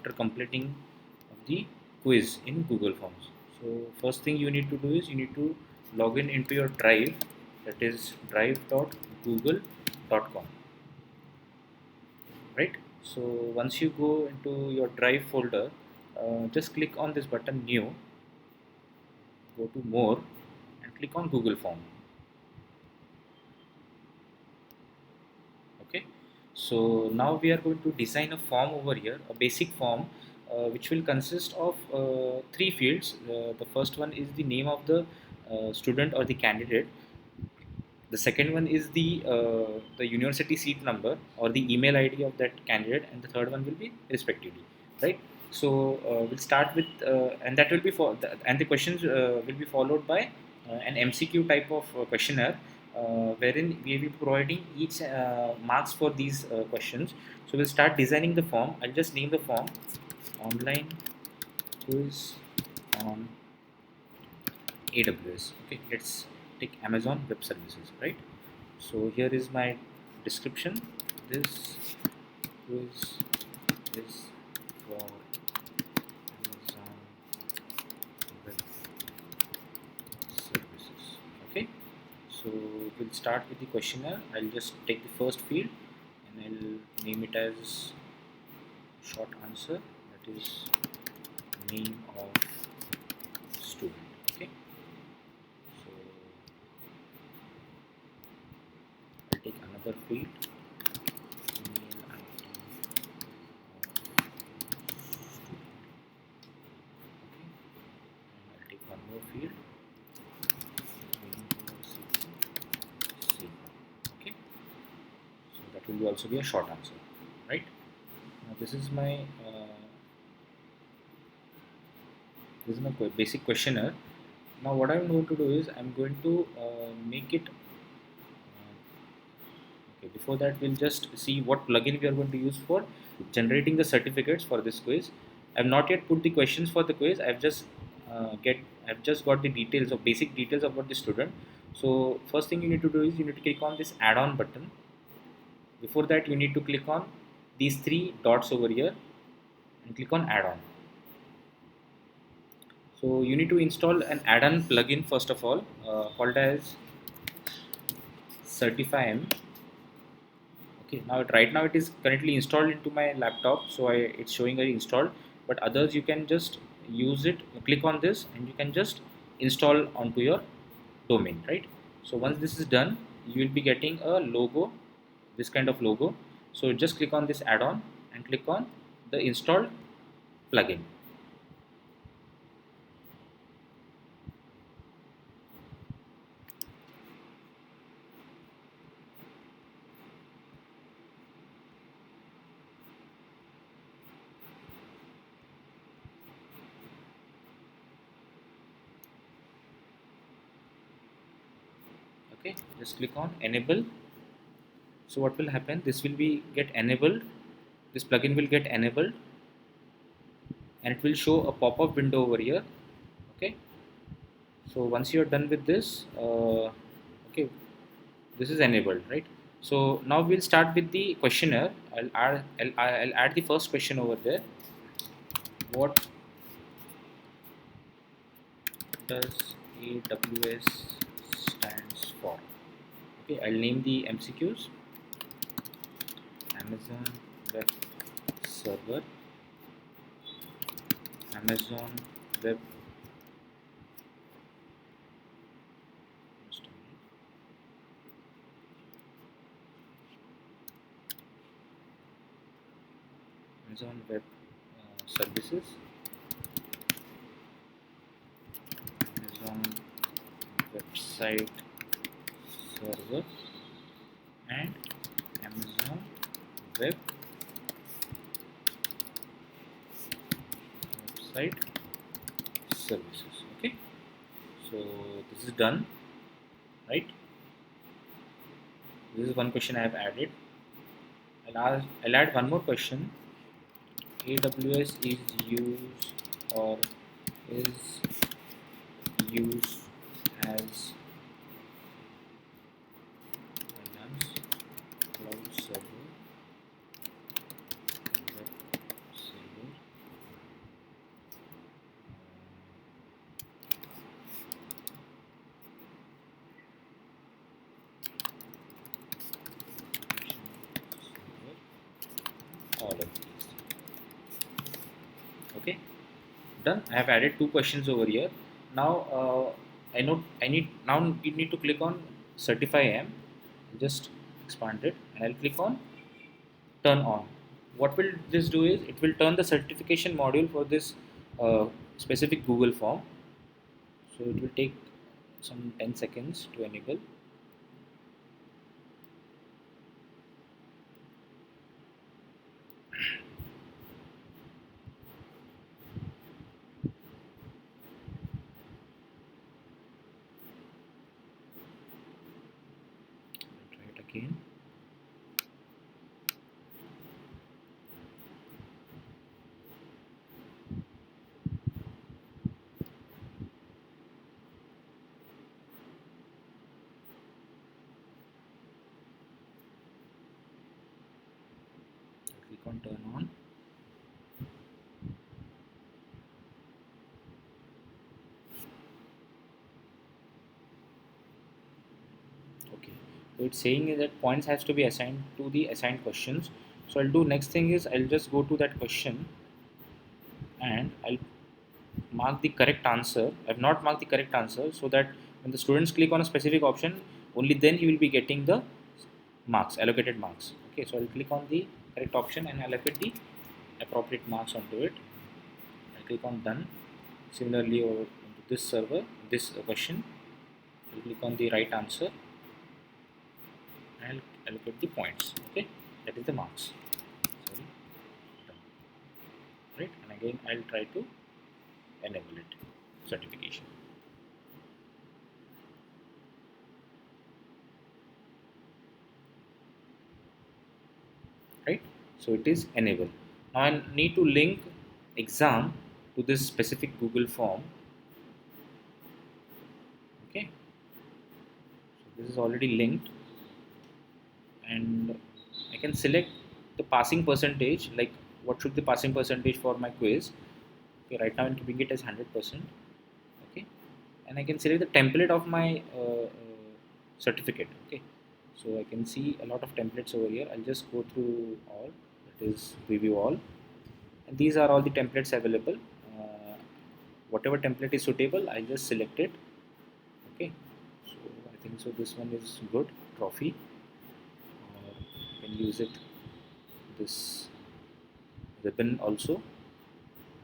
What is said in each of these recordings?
after completing the quiz in Google Forms. So first thing you need to do is you need to log in into your Drive, that is drive.google.com, right? So once you go into your Drive folder, just click on this button New, go to More, and click on Google Form. Okay, so now we are going to design a form over here, a basic form, which will consist of three fields. The first one is the name of the student or the candidate. The second one is the university seat number or the email ID of that candidate, and the third one will be respectively, right? So we'll start with and that will be and the questions will be followed by an MCQ type of questionnaire, wherein we will be providing each marks for these questions. So we'll start designing the form. I'll just name the form online quiz on AWS. Okay, let's take Amazon Web Services, right? So here is my description. This quiz is for Amazon Web Services. Okay, so we'll start with the questionnaire. I'll just take the first field and I'll name it as short answer, that is name of student. Okay, so I'll take another field, email ID of student. Okay, and I'll take one more field, university seat. Okay, so that will also be a short answer, right? Now this is my basic questionnaire. Now what I'm going to do is I'm going to make it okay. Before that, we'll just see what plugin we are going to use for generating the certificates for this quiz. I've not yet put the questions for the quiz. I've just got the details of basic details about the student. So first thing you need to do is you need to click on this add-on button. Before that, you need to click on these three dots over here and click on add-on. So you need to install an add-on plugin first of all, called as CertifyM. Okay, right now it is currently installed into my laptop, so it's showing installed. But others you can just use it. Click on this and you can just install onto your domain, right? So once this is done, you will be getting a logo, this kind of logo. So just click on this add-on and click on the installed plugin. Okay, just click on enable. So what will happen, this will be get enabled, this plugin will get enabled, and it will show a pop-up window over here. Okay, so once you're done with this, okay, this is enabled, right? So now we'll start with the questionnaire. I'll add the first question over there. What does AWS stands for? Okay, I'll name the MCQs Amazon Web Server, Amazon Web Amazon Web Services, Amazon Website Server, and Amazon Web Website Services. Okay, so this is done, right? This is one question I have added. I'll add one more question. AWS is used or is used as finance cloud server, web server, done. I have added two questions over here. Now I need now you need to click on certify am. Just expand it and I'll click on turn on. What will this do is it will turn the certification module for this specific Google form. So it will take some 10 seconds to enable. Try it again. Click on turn on. Okay, so it's saying is that points has to be assigned to the assigned questions. So I'll do next thing is I'll just go to that question and I'll mark the correct answer. I've not marked the correct answer so that when the students click on a specific option, only then he will be getting the marks, allocated marks. Okay, so I'll click on the correct option and allocate the appropriate marks onto it. I'll click on done. Similarly, over onto this server, this question, I'll click on the right answer and I'll allocate the points. Okay, that is the marks. Sorry, done. Right, and again I'll try to enable it certification. Right, so it is enabled. Now I need to link exam to this specific Google form. Okay, so this is already linked and I can select the passing percentage, like what should the passing percentage for my quiz. Okay, right now I'm keeping it as 100%. Okay, and I can select the template of my certificate. Okay, so I can see a lot of templates over here. I'll just go through all, that is preview all, and these are all the templates available. Whatever template is suitable, I'll just select it. Okay, so I think so this one is good, trophy, or you can use it this ribbon also,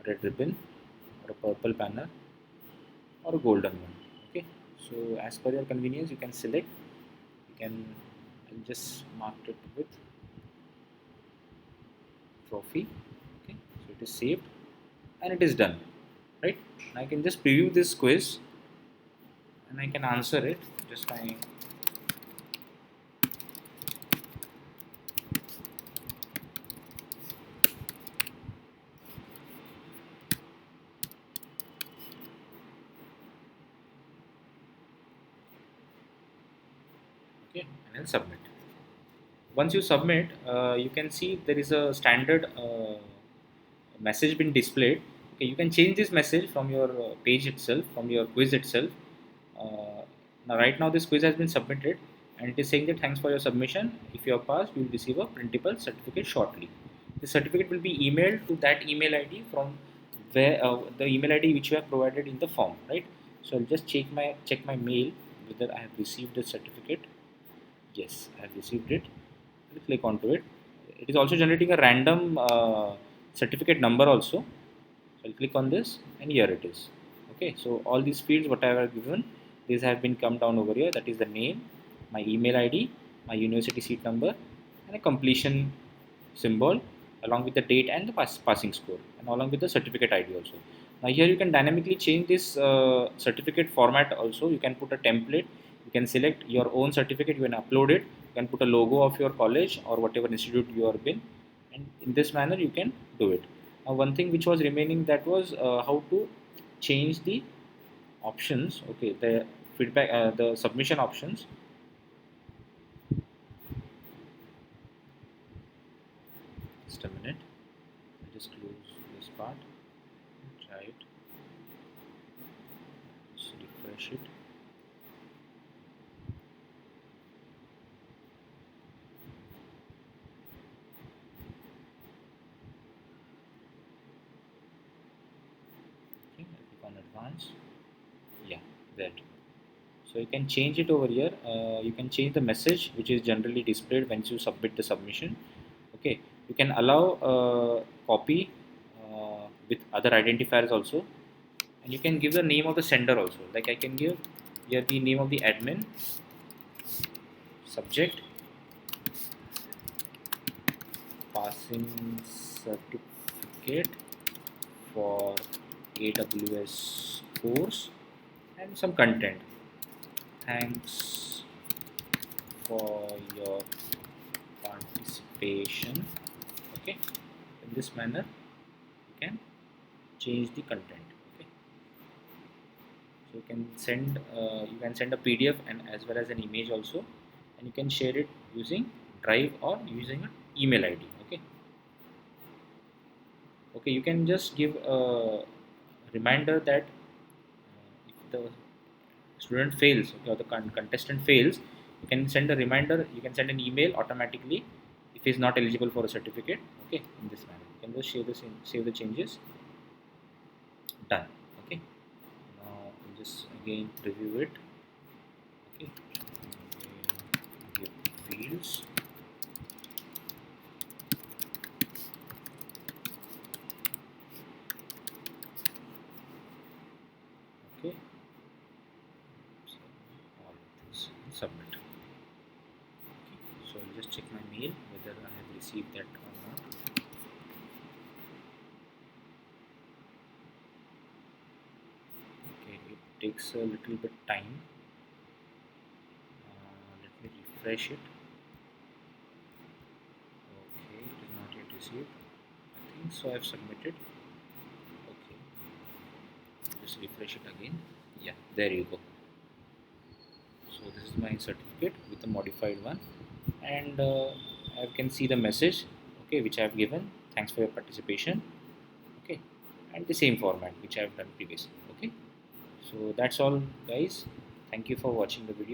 a red ribbon or a purple banner or a golden one. Okay, so as per your convenience you can select. You can, I'll just mark it with trophy. Okay, so it is saved and it is done. Right, I can just preview this quiz and I can answer it. Just by okay, and then submit. Once you submit, you can see there is a standard message been displayed. Okay, you can change this message from your page itself, from your quiz itself. Now, right now, this quiz has been submitted, and it is saying that thanks for your submission. If you have passed, you will receive a printable certificate shortly. The certificate will be emailed to that email ID from where the email ID which you have provided in the form, right? So I'll just check my mail whether I have received the certificate. Yes, I have received it. I'll click onto it. It is also generating a random certificate number also. So I'll click on this and here it is. Okay, so all these fields whatever I have given, these have been come down over here. That is the name, my email ID, my university seat number, and a completion symbol along with the date and the passing score and along with the certificate ID also. Now here you can dynamically change this certificate format also. You can put a template, you can select your own certificate, you can upload it, you can put a logo of your college or whatever institute you are in, and in this manner you can do it. Now one thing which was remaining, that was how to change the options. Okay, the feedback, the submission options. Just a minute, I just close this part, try it, just refresh it. on advanced. Yeah, that. So you can change it over here. You can change the message which is generally displayed once you submit the submission. Okay, you can allow copy with other identifiers also, and you can give the name of the sender also. Like I can give here the name of the admin, subject, passing certificate for AWS course, and some content. Thanks for your participation. Okay, in this manner you can change the content. Okay, so you can send a PDF and as well as an image also, and you can share it using Drive or using an email ID. Okay, okay, you can just give a reminder that if the student fails, okay, or the contestant fails, you can send a reminder, you can send an email automatically if he is not eligible for a certificate. Okay, in this manner you can just save the changes. Done. Okay, now we'll just again review it. Okay, give fields. Okay, so all of this, submit. Okay, so I'll just check my mail whether I have received that or not. Okay, it takes a little bit time. Let me refresh it. Okay, it is not yet received. I think so. I have submitted. Okay, just refresh it again. Yeah, there you go. So this is my certificate with the modified one, and I can see the message. Okay, which I have given. Thanks for your participation. Okay, and the same format which I have done previously. Okay, so that's all, guys. Thank you for watching the video.